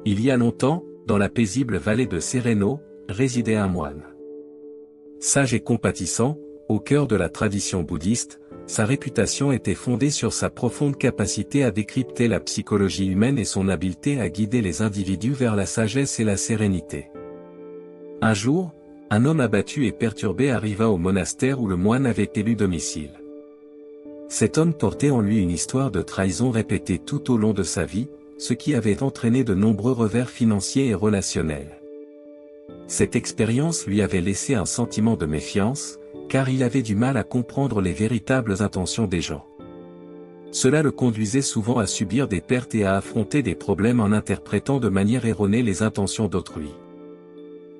Il y a longtemps, dans la paisible vallée de Sereno, résidait un moine. Sage et compatissant, au cœur de la tradition bouddhiste, sa réputation était fondée sur sa profonde capacité à décrypter la psychologie humaine et son habileté à guider les individus vers la sagesse et la sérénité. Un jour, un homme abattu et perturbé arriva au monastère où le moine avait élu domicile. Cet homme portait en lui une histoire de trahison répétée tout au long de sa vie, ce qui avait entraîné de nombreux revers financiers et relationnels. Cette expérience lui avait laissé un sentiment de méfiance, car il avait du mal à comprendre les véritables intentions des gens. Cela le conduisait souvent à subir des pertes et à affronter des problèmes en interprétant de manière erronée les intentions d'autrui.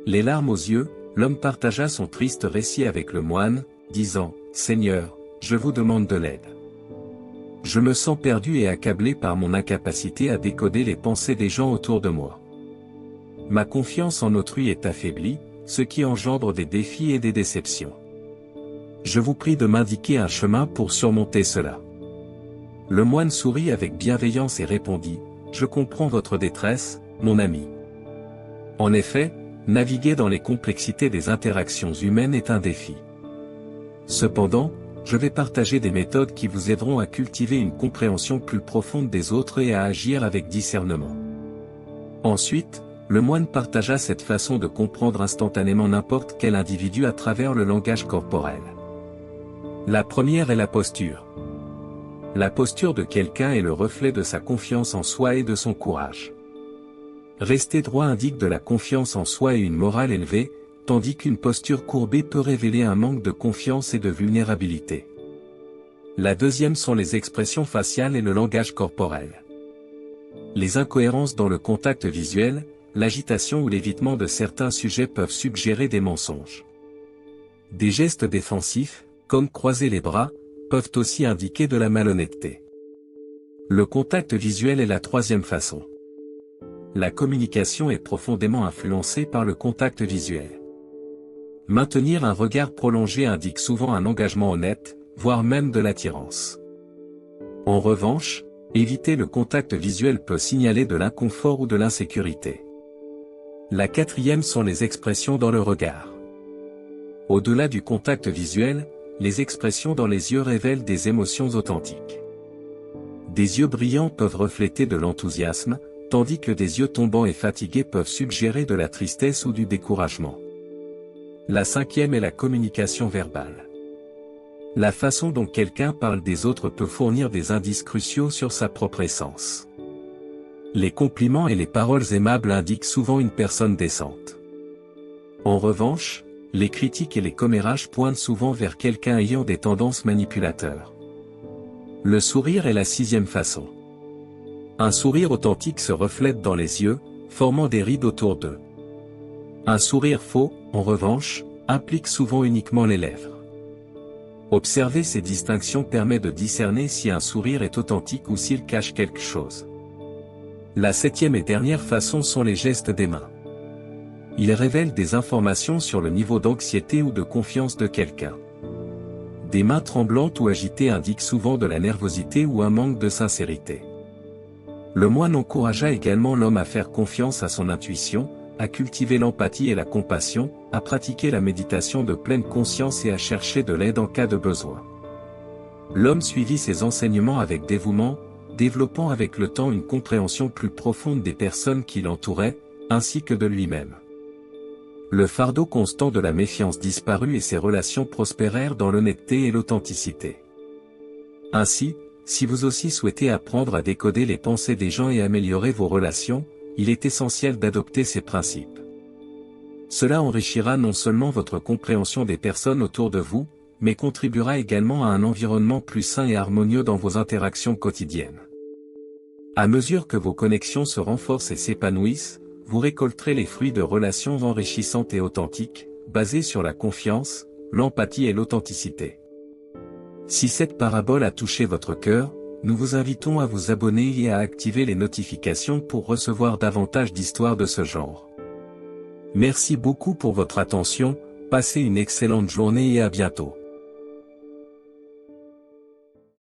Les larmes aux yeux, l'homme partagea son triste récit avec le moine, disant « Seigneur, je vous demande de l'aide. Je me sens perdu et accablé par mon incapacité à décoder les pensées des gens autour de moi. Ma confiance en autrui est affaiblie, ce qui engendre des défis et des déceptions. Je vous prie de m'indiquer un chemin pour surmonter cela. » Le moine sourit avec bienveillance et répondit « Je comprends votre détresse, mon ami. En effet, naviguer dans les complexités des interactions humaines est un défi. Cependant, je vais partager des méthodes qui vous aideront à cultiver une compréhension plus profonde des autres et à agir avec discernement. » Ensuite, le moine partagea cette façon de comprendre instantanément n'importe quel individu à travers le langage corporel. La première est la posture. La posture de quelqu'un est le reflet de sa confiance en soi et de son courage. Rester droit indique de la confiance en soi et une morale élevée, tandis qu'une posture courbée peut révéler un manque de confiance et de vulnérabilité. La deuxième sont les expressions faciales et le langage corporel. Les incohérences dans le contact visuel, l'agitation ou l'évitement de certains sujets peuvent suggérer des mensonges. Des gestes défensifs, comme croiser les bras, peuvent aussi indiquer de la malhonnêteté. Le contact visuel est la troisième façon. La communication est profondément influencée par le contact visuel. Maintenir un regard prolongé indique souvent un engagement honnête, voire même de l'attirance. En revanche, éviter le contact visuel peut signaler de l'inconfort ou de l'insécurité. La quatrième sont les expressions dans le regard. Au-delà du contact visuel, les expressions dans les yeux révèlent des émotions authentiques. Des yeux brillants peuvent refléter de l'enthousiasme, tandis que des yeux tombants et fatigués peuvent suggérer de la tristesse ou du découragement. La cinquième est la communication verbale. La façon dont quelqu'un parle des autres peut fournir des indices cruciaux sur sa propre essence. Les compliments et les paroles aimables indiquent souvent une personne décente. En revanche, les critiques et les commérages pointent souvent vers quelqu'un ayant des tendances manipulateurs. Le sourire est la sixième façon. Un sourire authentique se reflète dans les yeux, formant des rides autour d'eux. Un sourire faux, en revanche, implique souvent uniquement les lèvres. Observer ces distinctions permet de discerner si un sourire est authentique ou s'il cache quelque chose. La septième et dernière façon sont les gestes des mains. Ils révèlent des informations sur le niveau d'anxiété ou de confiance de quelqu'un. Des mains tremblantes ou agitées indiquent souvent de la nervosité ou un manque de sincérité. Le moine encouragea également l'homme à faire confiance à son intuition, à cultiver l'empathie et la compassion, à pratiquer la méditation de pleine conscience et à chercher de l'aide en cas de besoin. L'homme suivit ses enseignements avec dévouement, développant avec le temps une compréhension plus profonde des personnes qui l'entouraient, ainsi que de lui-même. Le fardeau constant de la méfiance disparut et ses relations prospérèrent dans l'honnêteté et l'authenticité. Ainsi, si vous aussi souhaitez apprendre à décoder les pensées des gens et améliorer vos relations, il est essentiel d'adopter ces principes. Cela enrichira non seulement votre compréhension des personnes autour de vous, mais contribuera également à un environnement plus sain et harmonieux dans vos interactions quotidiennes. À mesure que vos connexions se renforcent et s'épanouissent, vous récolterez les fruits de relations enrichissantes et authentiques, basées sur la confiance, l'empathie et l'authenticité. Si cette parabole a touché votre cœur, nous vous invitons à vous abonner et à activer les notifications pour recevoir davantage d'histoires de ce genre. Merci beaucoup pour votre attention, passez une excellente journée et à bientôt.